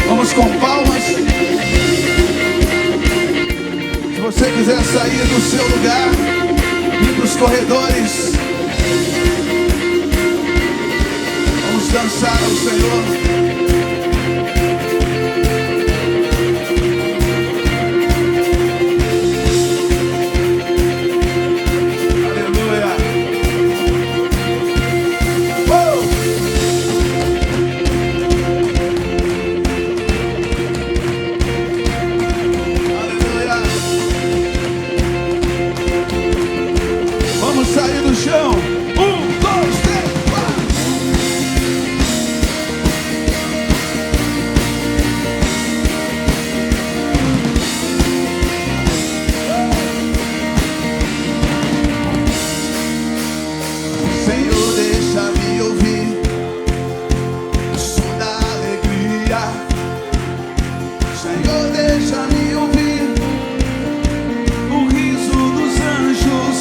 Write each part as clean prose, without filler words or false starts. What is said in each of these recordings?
Vamos com palmas. Se você quiser sair do seu lugar, ir para os corredores, vamos dançar ao Senhor. Sair do chão. 1, 2, 3, 4. Senhor, deixa-me ouvir o som da alegria. Senhor, deixa-me ouvir o riso dos anjos.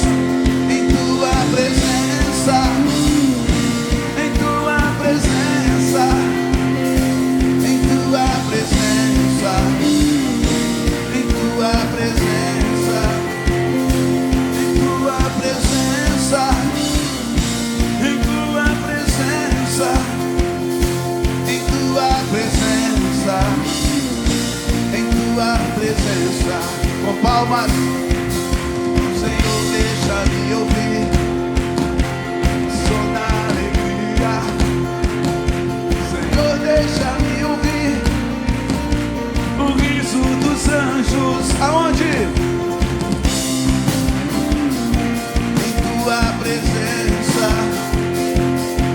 Com palmas, Senhor, deixa-me ouvir o som da alegria. Senhor, deixa-me ouvir o riso dos anjos. Aonde? Em tua presença,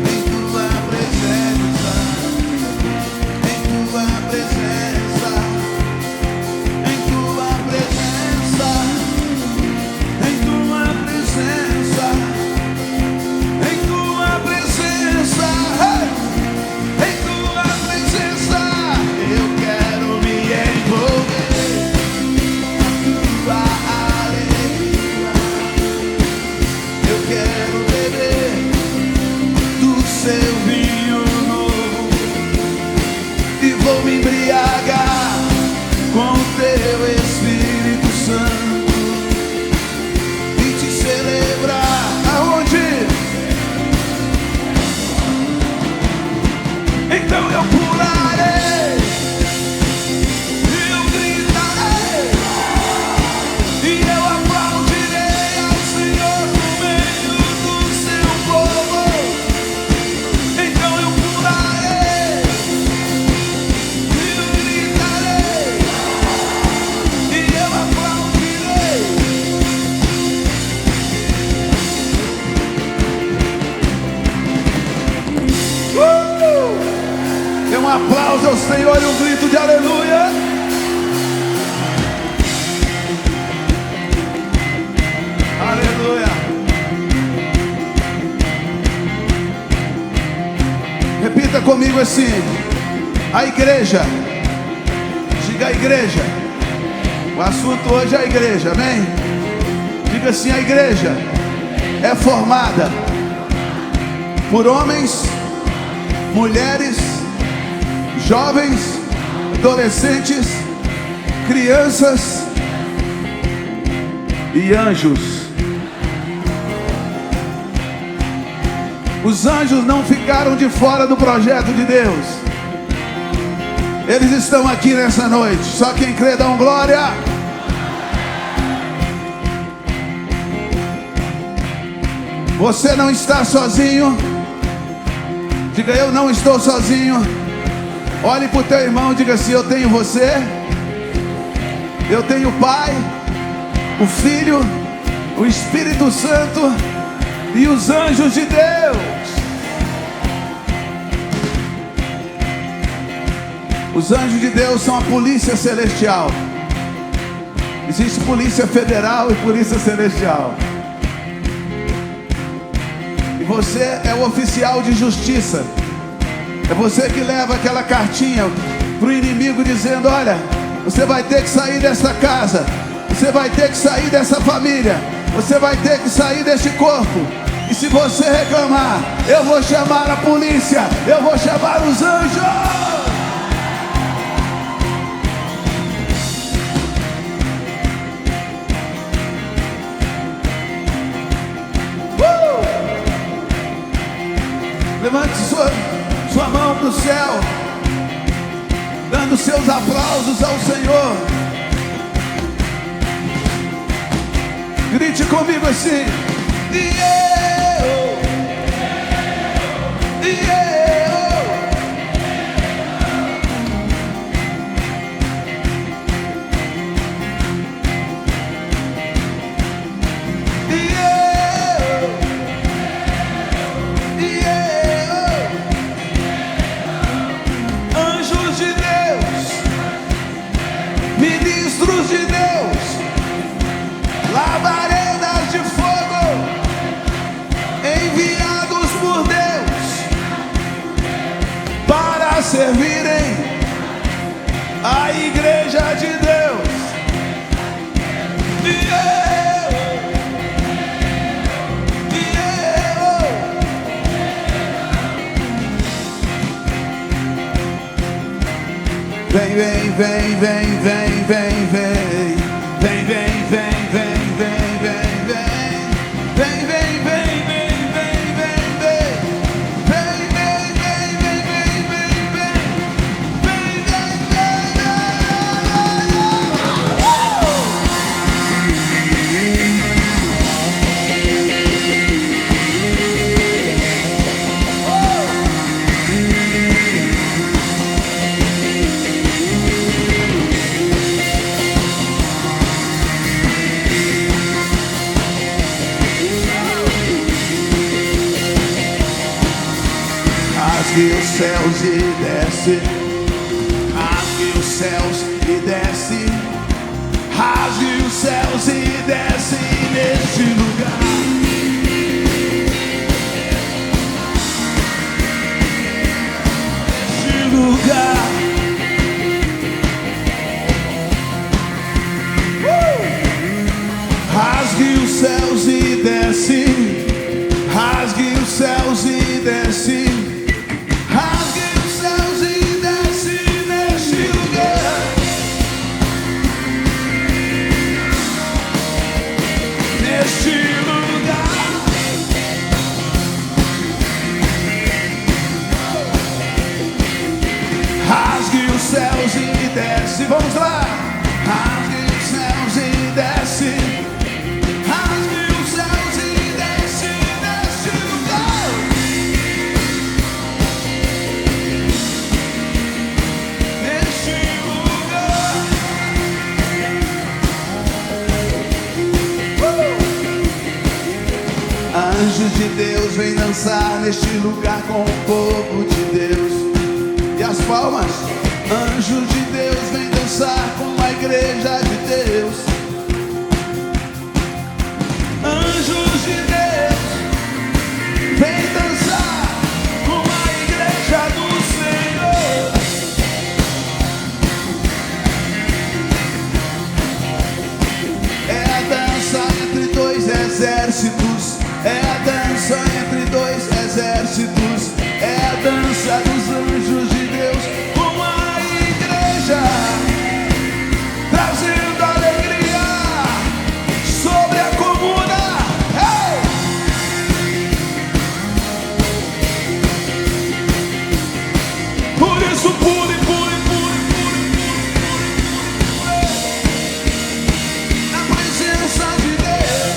em tua presença, em tua presença. Vou me embriagar com o teu Espírito Santo e te celebrar. Aonde? Então eu pularei, eu gritarei e eu aplaudirei ao Senhor no meio do seu povo. Então eu pularei, um aplauso ao Senhor e um grito de aleluia. Aleluia. Repita comigo assim: a igreja. Diga a igreja. O assunto hoje é a igreja, amém? Diga assim: a igreja é formada por homens, mulheres, jovens, adolescentes, crianças e anjos. Os anjos não ficaram de fora do projeto de Deus. Eles estão aqui nessa noite. Só quem crê dá um glória. Você não está sozinho. Diga: eu não estou sozinho. Olhe para o teu irmão e diga assim: eu tenho você, eu tenho o Pai, o Filho, o Espírito Santo e os anjos de Deus. Os anjos de Deus são a polícia celestial. Existe polícia federal e polícia celestial. E você é o oficial de justiça. É você que leva aquela cartinha para o inimigo dizendo: olha, você vai ter que sair dessa casa, você vai ter que sair dessa família, você vai ter que sair deste corpo, E se você reclamar, eu vou chamar a polícia, eu vou chamar os anjos. Levante sua mão para o céu, dando seus aplausos ao Senhor. Grite comigo assim: e eu, e eu. Ministros de Deus, labaredas de fogo, enviados por Deus para servirem a igreja de Deus. E vem, vem, vem, vem, vem, vem, vem. Vem, vem, vem, vem, vem, vem, vem. Vem, vem, vem, vem, vem, vem, vem. Vem, vem, vem, vem, vem, vem, vem. Vem, vem, rasgue os céus e desce, rasgue os céus e desce, rasgue os céus e desce neste lugar. Neste lugar. Rasgue os céus e desce, rasgue os céus e desce. Rasgue os céus e desce, vamos lá. Rasgue os céus e desce, rasgue os céus e desce neste lugar. Neste lugar. Anjos de Deus vem dançar neste lugar com o povo de Deus. E as palmas, anjos de Deus vem dançar com a igreja de Deus. Anjos de Deus vem dançar com a igreja do Senhor. É a dança entre dois exércitos, é a dança entre dois exércitos, é a dança dos anjos de Deus com a igreja, trazendo alegria sobre a comuna. Hey! Por isso pule, pule, pule, pule, pule, pule, na presença de Deus.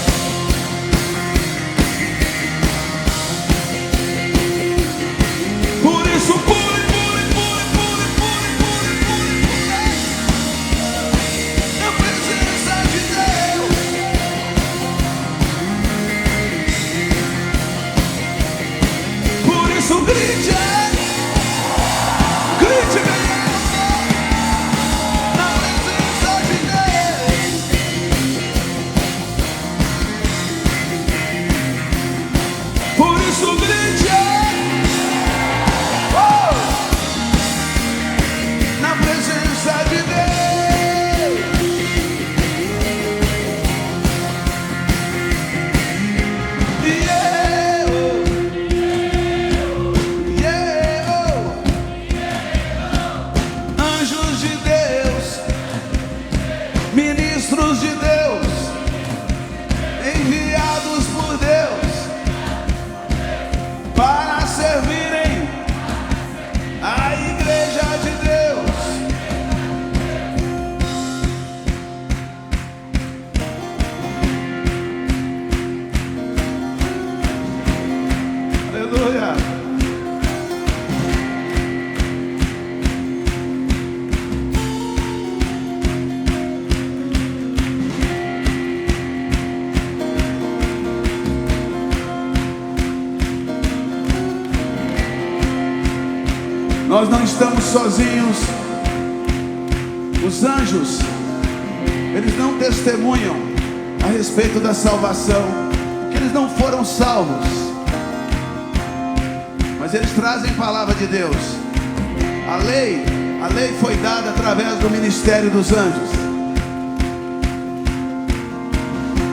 Por isso pule. Grite, grite, na presença de Deus. Por isso grite, na presença de Deus. Yeah. Nós não estamos sozinhos. Os anjos, eles não testemunham a respeito da salvação, porque eles não foram salvos, mas eles trazem palavra de Deus. A lei foi dada através do ministério dos anjos.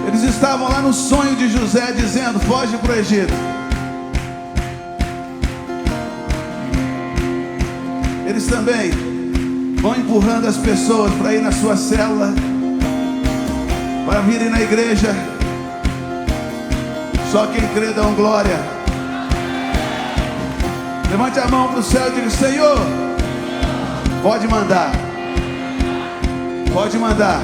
Eles estavam lá no sonho de José dizendo: foge para o Egito. Eles também vão empurrando as pessoas para ir na sua célula, para virem na igreja. Só quem crê dá glória. Levante a mão para o céu e diga: Senhor, pode mandar. Pode mandar.